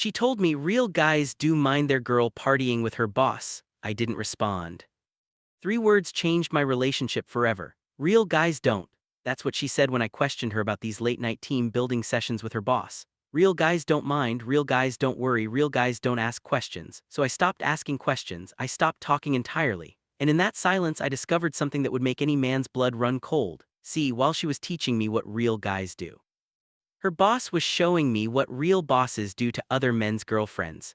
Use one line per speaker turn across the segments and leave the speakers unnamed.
She told me real guys do mind their girl partying with her boss. I didn't respond. 3 words changed my relationship forever. Real guys don't. That's what she said when I questioned her about these late-night team building sessions with her boss. Real guys don't mind, real guys don't worry, real guys don't ask questions. So I stopped asking questions, I stopped talking entirely. And in that silence I discovered something that would make any man's blood run cold. See, while she was teaching me what real guys do. Her boss was showing me what real bosses do to other men's girlfriends.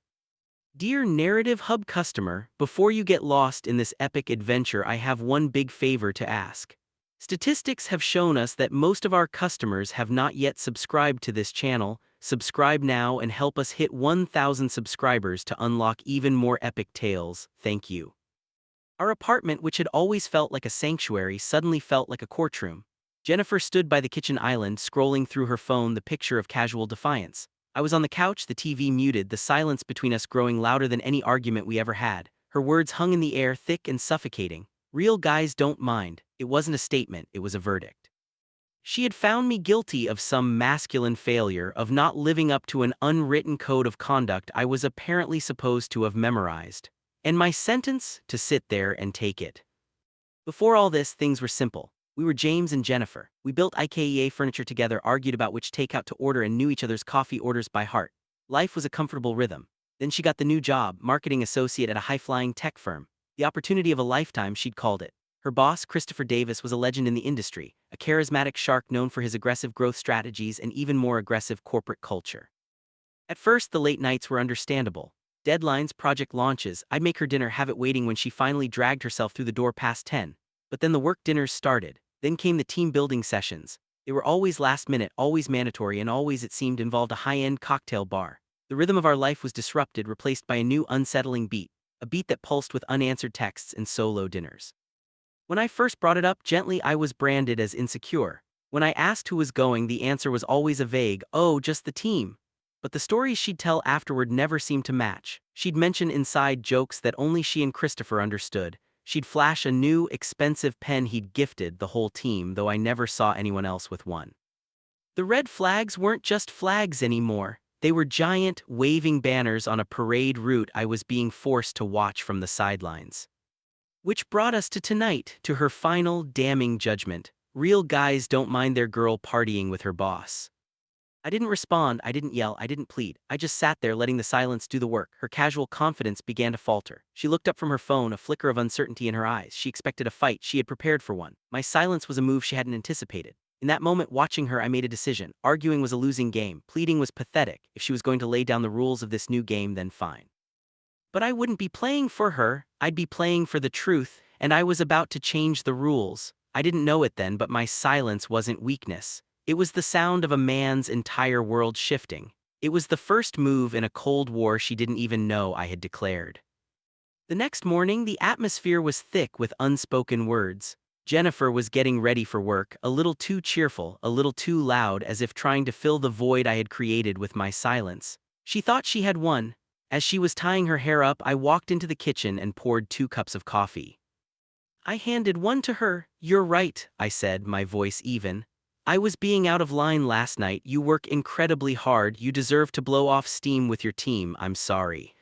Dear Narrative Hub customer, before you get lost in this epic adventure, I have one big favor to ask. Statistics have shown us that most of our customers have not yet subscribed to this channel. Subscribe now and help us hit 1,000 subscribers to unlock even more epic tales. Thank you. Our apartment, which had always felt like a sanctuary, suddenly felt like a courtroom. Jennifer stood by the kitchen island, scrolling through her phone, the picture of casual defiance. I was on the couch, the TV muted, the silence between us growing louder than any argument we ever had. Her words hung in the air, thick and suffocating. Real guys don't mind. It wasn't a statement, it was a verdict. She had found me guilty of some masculine failure, of not living up to an unwritten code of conduct I was apparently supposed to have memorized. And my sentence? To sit there and take it. Before all this, things were simple. We were James and Jennifer. We built IKEA furniture together, argued about which takeout to order, and knew each other's coffee orders by heart. Life was a comfortable rhythm. Then she got the new job, marketing associate at a high-flying tech firm. The opportunity of a lifetime, she'd called it. Her boss, Christopher Davis, was a legend in the industry, a charismatic shark known for his aggressive growth strategies and even more aggressive corporate culture. At first, the late nights were understandable. Deadlines, project launches, I'd make her dinner, have it waiting when she finally dragged herself through the door past 10. But then the work dinners started. Then came the team-building sessions. They were always last-minute, always mandatory, and always, it seemed, involved a high-end cocktail bar. The rhythm of our life was disrupted, replaced by a new unsettling beat, a beat that pulsed with unanswered texts and solo dinners. When I first brought it up gently, I was branded as insecure. When I asked who was going, the answer was always a vague, "Oh, just the team." But the stories she'd tell afterward never seemed to match. She'd mention inside jokes that only she and Christopher understood. She'd flash a new, expensive pen he'd gifted the whole team, though I never saw anyone else with one. The red flags weren't just flags anymore. They were giant, waving banners on a parade route I was being forced to watch from the sidelines. Which brought us to tonight, to her final, damning judgment. Real guys don't mind their girl partying with her boss. I didn't respond, I didn't yell, I didn't plead. I just sat there letting the silence do the work. Her casual confidence began to falter. She looked up from her phone, a flicker of uncertainty in her eyes. She expected a fight, she had prepared for one. My silence was a move she hadn't anticipated. In that moment, watching her, I made a decision. Arguing was a losing game. Pleading was pathetic. If she was going to lay down the rules of this new game, then fine. But I wouldn't be playing for her, I'd be playing for the truth, and I was about to change the rules. I didn't know it then, but my silence wasn't weakness. It was the sound of a man's entire world shifting. It was the first move in a Cold War she didn't even know I had declared. The next morning, the atmosphere was thick with unspoken words. Jennifer was getting ready for work, a little too cheerful, a little too loud, as if trying to fill the void I had created with my silence. She thought she had won. As she was tying her hair up, I walked into the kitchen and poured 2 cups of coffee. I handed one to her. "You're right," I said, my voice even. "I was being out of line last night. You work incredibly hard. You deserve to blow off steam with your team. I'm sorry."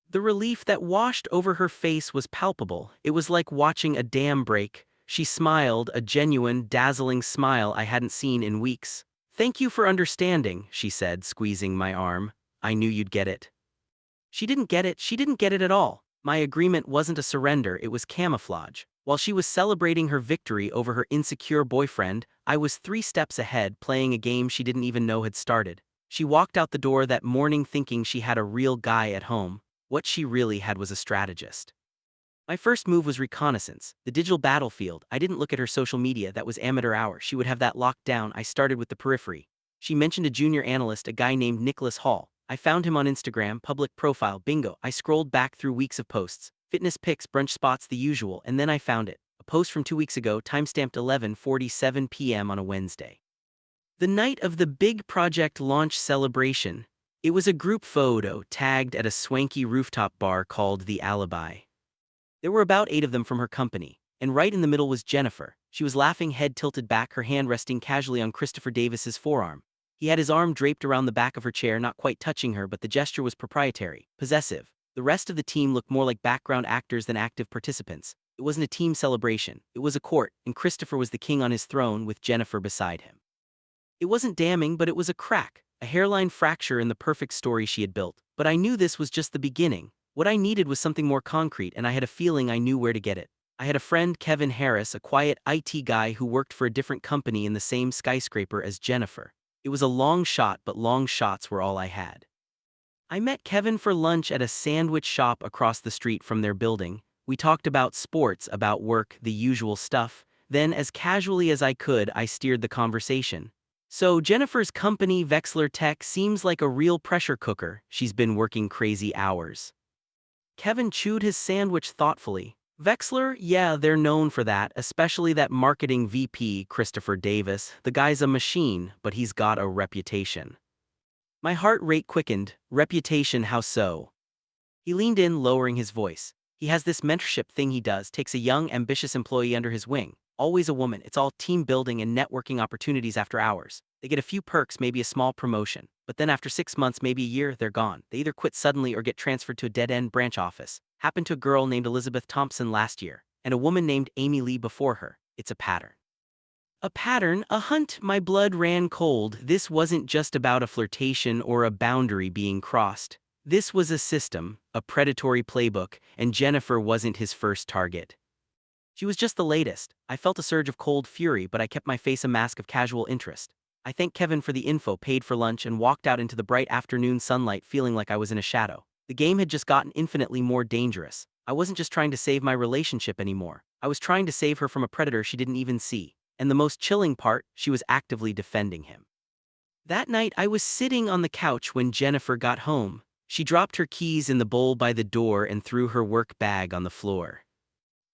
The relief that washed over her face was palpable. It was like watching a dam break. She smiled, a genuine, dazzling smile I hadn't seen in weeks. "Thank you for understanding," she said, squeezing my arm. "I knew you'd get it." She didn't get it. She didn't get it at all. My agreement wasn't a surrender, it was camouflage. While she was celebrating her victory over her insecure boyfriend, I was 3 steps ahead, playing a game she didn't even know had started. She walked out the door that morning thinking she had a real guy at home. What she really had was a strategist. My first move was reconnaissance, the digital battlefield. I didn't look at her social media, that was amateur hour. She would have that locked down. I started with the periphery. She mentioned a junior analyst, a guy named Nicholas Hall. I found him on Instagram, public profile, bingo. I scrolled back through weeks of posts. Fitness pics, brunch spots, the usual, and then I found it. A post from 2 weeks ago, timestamped 11:47 p.m. on a Wednesday. The night of the big project launch celebration. It was a group photo tagged at a swanky rooftop bar called The Alibi. There were about 8 of them from her company, and right in the middle was Jennifer. She was laughing, head tilted back, her hand resting casually on Christopher Davis's forearm. He had his arm draped around the back of her chair, not quite touching her, but the gesture was proprietary, possessive. The rest of the team looked more like background actors than active participants. It wasn't a team celebration, it was a court, and Christopher was the king on his throne with Jennifer beside him. It wasn't damning, but it was a crack, a hairline fracture in the perfect story she had built. But I knew this was just the beginning. What I needed was something more concrete, and I had a feeling I knew where to get it. I had a friend, Kevin Harris, a quiet IT guy who worked for a different company in the same skyscraper as Jennifer. It was a long shot, but long shots were all I had. I met Kevin for lunch at a sandwich shop across the street from their building. We talked about sports, about work, the usual stuff. Then, as casually as I could, I steered the conversation. So, Jennifer's company, Vexler Tech, seems like a real pressure cooker. She's been working crazy hours. Kevin chewed his sandwich thoughtfully. Vexler, yeah, they're known for that, especially that marketing VP, Christopher Davis. The guy's a machine, but he's got a reputation. My heart rate quickened. Reputation, how so? He leaned in, lowering his voice. He has this mentorship thing he does, takes a young, ambitious employee under his wing. Always a woman. It's all team building and networking opportunities after hours. They get a few perks, maybe a small promotion. But then after 6 months, maybe a year, they're gone. They either quit suddenly or get transferred to a dead-end branch office. Happened to a girl named Elizabeth Thompson last year, and a woman named Amy Lee before her. It's a pattern. A pattern, a hunt. My blood ran cold. This wasn't just about a flirtation or a boundary being crossed. This was a system, a predatory playbook, and Jennifer wasn't his first target. She was just the latest. I felt a surge of cold fury, but I kept my face a mask of casual interest. I thanked Kevin for the info, paid for lunch, and walked out into the bright afternoon sunlight feeling like I was in a shadow. The game had just gotten infinitely more dangerous. I wasn't just trying to save my relationship anymore. I was trying to save her from a predator she didn't even see. And the most chilling part, she was actively defending him. That night, I was sitting on the couch when Jennifer got home. She dropped her keys in the bowl by the door and threw her work bag on the floor.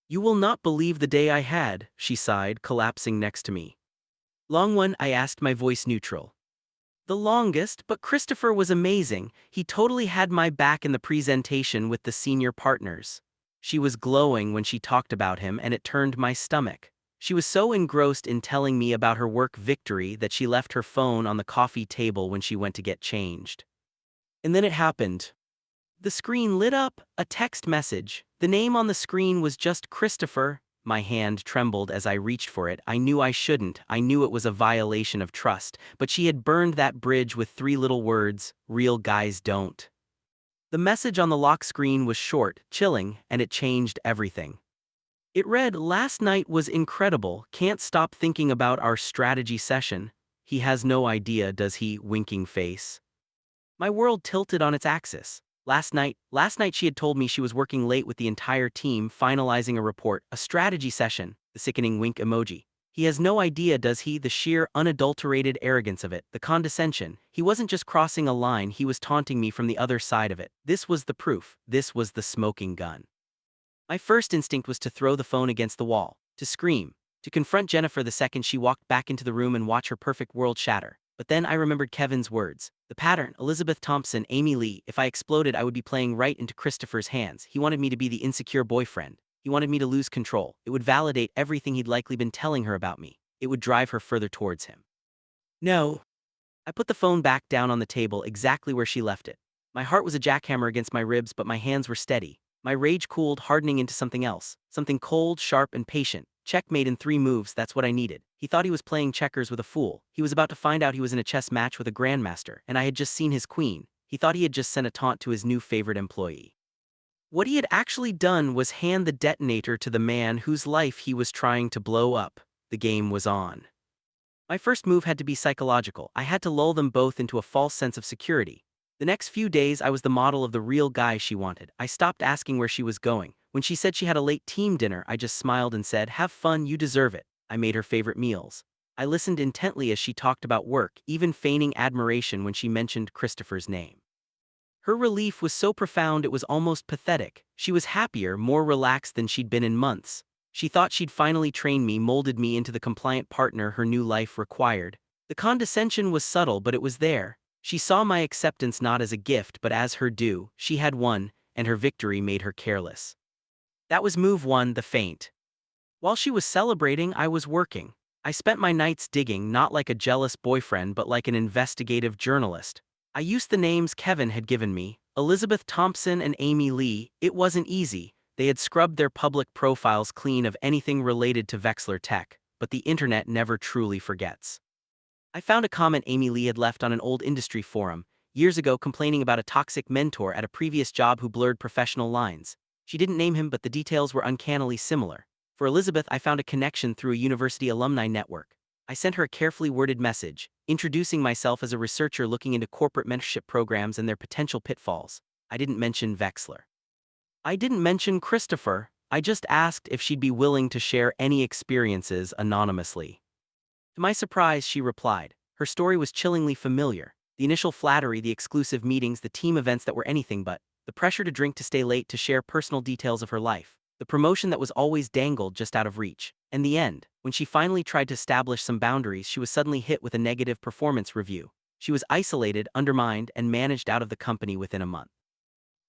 "You will not believe the day I had," she sighed, collapsing next to me. "Long one?" I asked, my voice neutral. "The longest, but Christopher was amazing. He totally had my back in the presentation with the senior partners." She was glowing when she talked about him, and it turned my stomach. She was so engrossed in telling me about her work victory that she left her phone on the coffee table when she went to get changed. And then it happened. The screen lit up, a text message. The name on the screen was just Christopher. My hand trembled as I reached for it. I knew I shouldn't. I knew it was a violation of trust, but she had burned that bridge with 3 little words: real guys don't. The message on the lock screen was short, chilling, and it changed everything. It read, "Last night was incredible. Can't stop thinking about our strategy session. He has no idea, does he?" Winking face. My world tilted on its axis. Last night she had told me she was working late with the entire team, finalizing a report, a strategy session, the sickening wink emoji. He has no idea, does he? The sheer, unadulterated arrogance of it, the condescension. He wasn't just crossing a line, he was taunting me from the other side of it. This was the proof. This was the smoking gun. My first instinct was to throw the phone against the wall, to scream, to confront Jennifer the second she walked back into the room and watch her perfect world shatter. But then I remembered Kevin's words. The pattern, Elizabeth Thompson, Amy Lee. If I exploded, I would be playing right into Christopher's hands. He wanted me to be the insecure boyfriend. He wanted me to lose control. It would validate everything he'd likely been telling her about me. It would drive her further towards him. No. I put the phone back down on the table exactly where she left it. My heart was a jackhammer against my ribs, but my hands were steady. My rage cooled, hardening into something else. Something cold, sharp, and patient. Checkmate in 3 moves, that's what I needed. He thought he was playing checkers with a fool. He was about to find out he was in a chess match with a grandmaster, and I had just seen his queen. He thought he had just sent a taunt to his new favorite employee. What he had actually done was hand the detonator to the man whose life he was trying to blow up. The game was on. My first move had to be psychological. I had to lull them both into a false sense of security. The next few days, I was the model of the real guy she wanted. I stopped asking where she was going. When she said she had a late team dinner, I just smiled and said, "Have fun, you deserve it." I made her favorite meals. I listened intently as she talked about work, even feigning admiration when she mentioned Christopher's name. Her relief was so profound it was almost pathetic. She was happier, more relaxed than she'd been in months. She thought she'd finally trained me, molded me into the compliant partner her new life required. The condescension was subtle, but it was there. She saw my acceptance not as a gift but as her due. She had won, and her victory made her careless. That was move 1, the feint. While she was celebrating, I was working. I spent my nights digging, not like a jealous boyfriend but like an investigative journalist. I used the names Kevin had given me, Elizabeth Thompson and Amy Lee. It wasn't easy. They had scrubbed their public profiles clean of anything related to Vexler Tech, but the internet never truly forgets. I found a comment Amy Lee had left on an old industry forum, years ago, complaining about a toxic mentor at a previous job who blurred professional lines. She didn't name him, but the details were uncannily similar. For Elizabeth, I found a connection through a university alumni network. I sent her a carefully worded message, introducing myself as a researcher looking into corporate mentorship programs and their potential pitfalls. I didn't mention Vexler. I didn't mention Christopher. I just asked if she'd be willing to share any experiences anonymously. To my surprise, she replied. Her story was chillingly familiar. The initial flattery, the exclusive meetings, the team events that were anything but, the pressure to drink, to stay late, to share personal details of her life, the promotion that was always dangled just out of reach. And the end, when she finally tried to establish some boundaries, she was suddenly hit with a negative performance review. She was isolated, undermined, and managed out of the company within a month.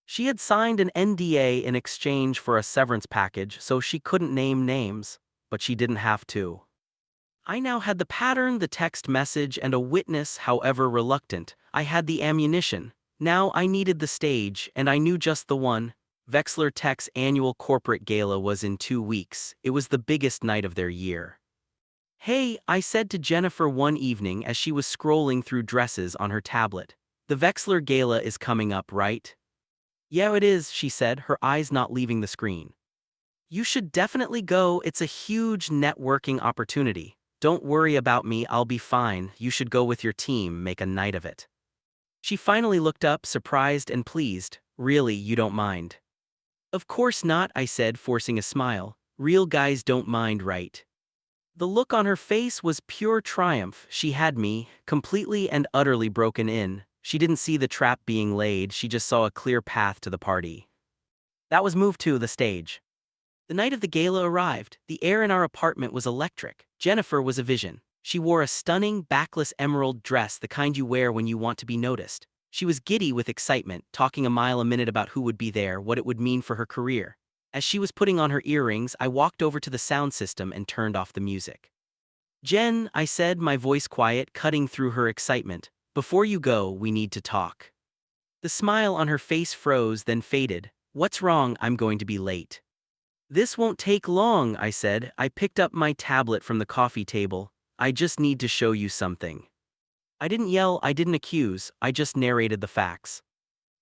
She had signed an NDA in exchange for a severance package, so she couldn't name names, but she didn't have to. I now had the pattern, the text message, and a witness, however reluctant. I had the ammunition. Now I needed the stage, and I knew just the one. Vexler Tech's annual corporate gala was in 2 weeks. It was the biggest night of their year. "Hey," I said to Jennifer one evening as she was scrolling through dresses on her tablet. "The Vexler Gala is coming up, right?" "Yeah, it is," she said, her eyes not leaving the screen. "You should definitely go. It's a huge networking opportunity. Don't worry about me, I'll be fine. You should go with your team, make a night of it." She finally looked up, surprised and pleased. "Really, you don't mind?" "Of course not," I said, forcing a smile. "Real guys don't mind, right?" The look on her face was pure triumph. She had me, completely and utterly broken in. She didn't see the trap being laid, she just saw a clear path to the party. That was move 2, the stage. The night of the gala arrived. The air in our apartment was electric. Jennifer was a vision. She wore a stunning, backless emerald dress, the kind you wear when you want to be noticed. She was giddy with excitement, talking a mile a minute about who would be there, what it would mean for her career. As she was putting on her earrings, I walked over to the sound system and turned off the music. "Jen," I said, my voice quiet, cutting through her excitement, "before you go, we need to talk." The smile on her face froze, then faded. "What's wrong? I'm going to be late." "This won't take long," I said. I picked up my tablet from the coffee table. "I just need to show you something." I didn't yell, I didn't accuse, I just narrated the facts.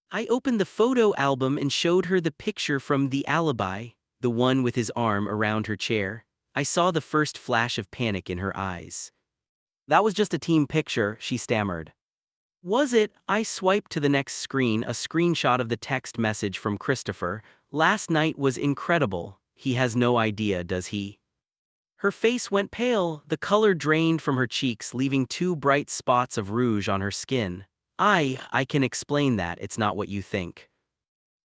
I opened the photo album and showed her the picture from The Alibi, the one with his arm around her chair. I saw the first flash of panic in her eyes. "That was just a team picture," she stammered. "Was it?" I swiped to the next screen, a screenshot of the text message from Christopher. "Last night was incredible. He has no idea, does he?" Her face went pale, the color drained from her cheeks, leaving 2 bright spots of rouge on her skin. I can explain that, it's not what you think."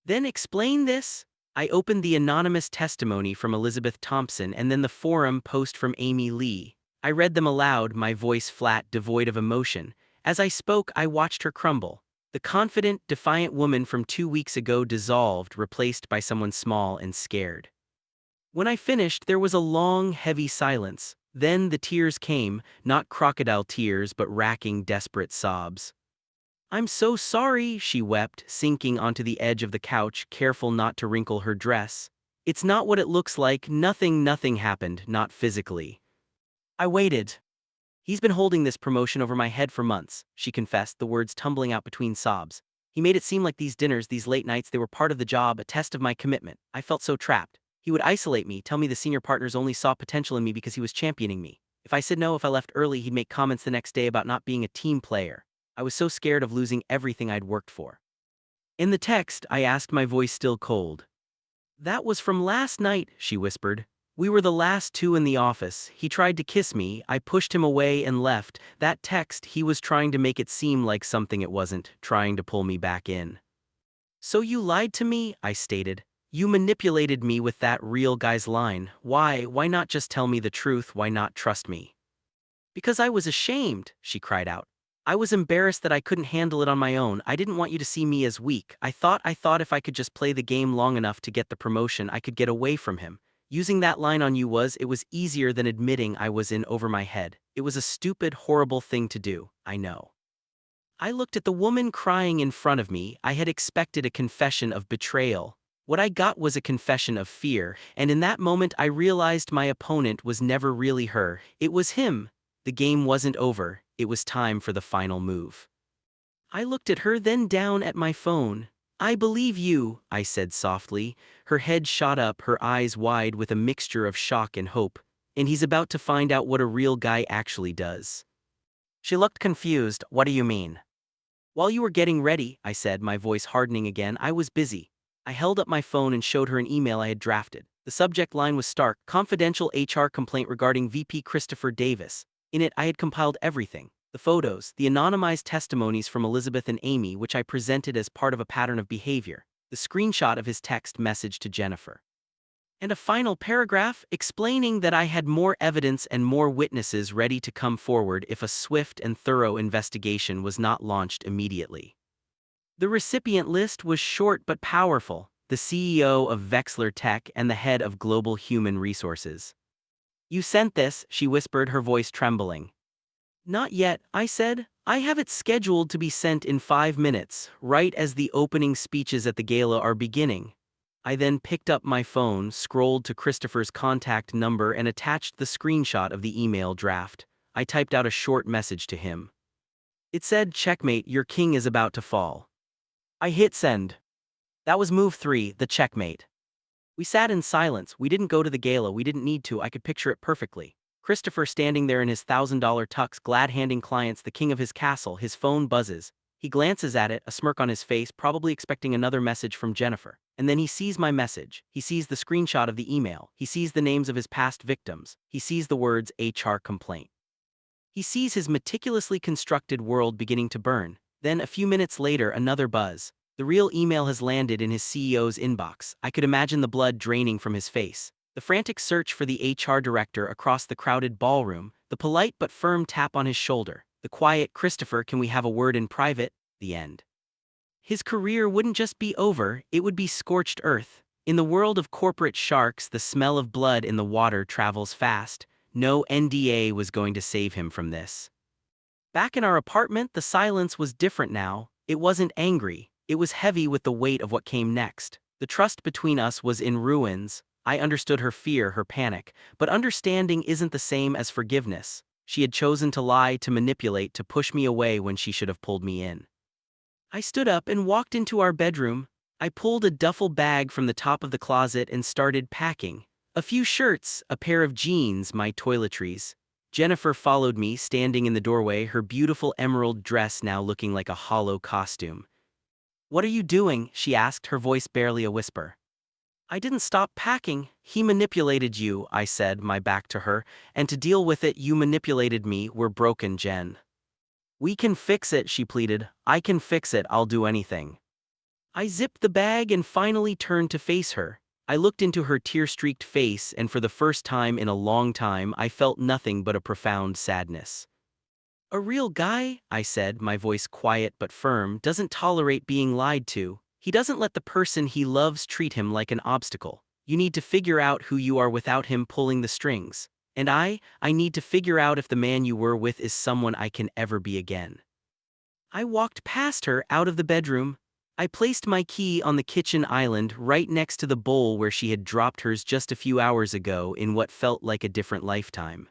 "Then explain this." I opened the anonymous testimony from Elizabeth Thompson and then the forum post from Amy Lee. I read them aloud, my voice flat, devoid of emotion. As I spoke, I watched her crumble. The confident, defiant woman from 2 weeks ago dissolved, replaced by someone small and scared. When I finished, there was a long, heavy silence. Then the tears came, not crocodile tears but racking, desperate sobs. "I'm so sorry," she wept, sinking onto the edge of the couch, careful not to wrinkle her dress. "It's not what it looks like. Nothing happened, not physically." I waited. "He's been holding this promotion over my head for months," she confessed, the words tumbling out between sobs. "He made it seem like these dinners, these late nights, they were part of the job, a test of my commitment. I felt so trapped. He would isolate me, tell me the senior partners only saw potential in me because he was championing me. If I said no, if I left early, he'd make comments the next day about not being a team player. I was so scared of losing everything I'd worked for." "In the text," I asked, my voice still cold. "That was from last night," she whispered. "We were the last 2 in the office. He tried to kiss me, I pushed him away and left. That text, he was trying to make it seem like something it wasn't, trying to pull me back in." "So you lied to me," I stated. "You manipulated me with that real guy's line. Why not just tell me the truth? Why not trust me?" "Because I was ashamed," she cried out. "I was embarrassed that I couldn't handle it on my own. I didn't want you to see me as weak. I thought if I could just play the game long enough to get the promotion, I could get away from him. Using that line on you it was easier than admitting I was in over my head. It was a stupid, horrible thing to do, I know. I looked at the woman crying in front of me. I had expected a confession of betrayal. What I got was a confession of fear, and in that moment I realized my opponent was never really her. It was him. The game wasn't over. It was time for the final move. I looked at her, then down at my phone. "I believe you," I said softly. Her head shot up, her eyes wide with a mixture of shock and hope. "And he's about to find out what a real guy actually does." She looked confused. "What do you mean?" "While you were getting ready," I said, my voice hardening again, "I was busy." I held up my phone and showed her an email I had drafted. The subject line was stark: confidential HR complaint regarding VP Christopher Davis. In it, I had compiled everything. The photos, the anonymized testimonies from Elizabeth and Amy, which I presented as part of a pattern of behavior, the screenshot of his text message to Jennifer, and a final paragraph explaining that I had more evidence and more witnesses ready to come forward if a swift and thorough investigation was not launched immediately. The recipient list was short but powerful: the CEO of Vexler Tech and the head of Global Human Resources. "You sent this," she whispered, her voice trembling. "Not yet," I said. "I have it scheduled to be sent in 5 minutes, right as the opening speeches at the gala are beginning." I then picked up my phone, scrolled to Christopher's contact number, and attached the screenshot of the email draft. I typed out a short message to him. It said, "Checkmate, your king is about to fall." I hit send. That was move 3, the checkmate. We sat in silence. We didn't go to the gala. We didn't need to. I could picture it perfectly. Christopher standing there in his $1,000 tux, glad handing clients the king of his castle. His phone buzzes. He glances at it, a smirk on his face, probably expecting another message from Jennifer. And then he sees my message. He sees the screenshot of the email. He sees the names of his past victims. He sees the words HR complaint. He sees his meticulously constructed world beginning to burn. Then, a few minutes later, another buzz. The real email has landed in his CEO's inbox. I could imagine the blood draining from his face. The frantic search for the HR director across the crowded ballroom, the polite but firm tap on his shoulder, the quiet, "Christopher, can we have a word in private?" The end. His career wouldn't just be over, it would be scorched earth. In the world of corporate sharks, the smell of blood in the water travels fast. No NDA was going to save him from this. Back in our apartment, the silence was different now. It wasn't angry. It was heavy with the weight of what came next. The trust between us was in ruins. I understood her fear, her panic, but understanding isn't the same as forgiveness. She had chosen to lie, to manipulate, to push me away when she should have pulled me in. I stood up and walked into our bedroom. I pulled a duffel bag from the top of the closet and started packing. A few shirts, a pair of jeans, my toiletries. Jennifer followed me, standing in the doorway, her beautiful emerald dress now looking like a hollow costume. "What are you doing?" she asked, her voice barely a whisper. "I didn't stop packing." "He manipulated you," I said, my back to her, "and to deal with it, you manipulated me. We're broken, Jen." "We can fix it," she pleaded. "I can fix it. I'll do anything." I zipped the bag and finally turned to face her. I looked into her tear-streaked face, and for the first time in a long time, I felt nothing but a profound sadness. "A real guy," I said, my voice quiet but firm, "doesn't tolerate being lied to. He doesn't let the person he loves treat him like an obstacle. You need to figure out who you are without him pulling the strings. And I need to figure out if the man you were with is someone I can ever be again." I walked past her, out of the bedroom. I placed my key on the kitchen island right next to the bowl where she had dropped hers just a few hours ago in what felt like a different lifetime.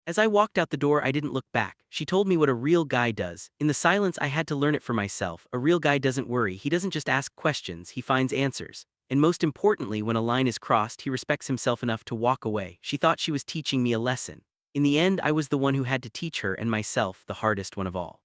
As I walked out the door, I didn't look back. She told me what a real guy does. In the silence, I had to learn it for myself. A real guy doesn't worry. He doesn't just ask questions, he finds answers. And most importantly, when a line is crossed, he respects himself enough to walk away. She thought she was teaching me a lesson. In the end, I was the one who had to teach her and myself, the hardest one of all.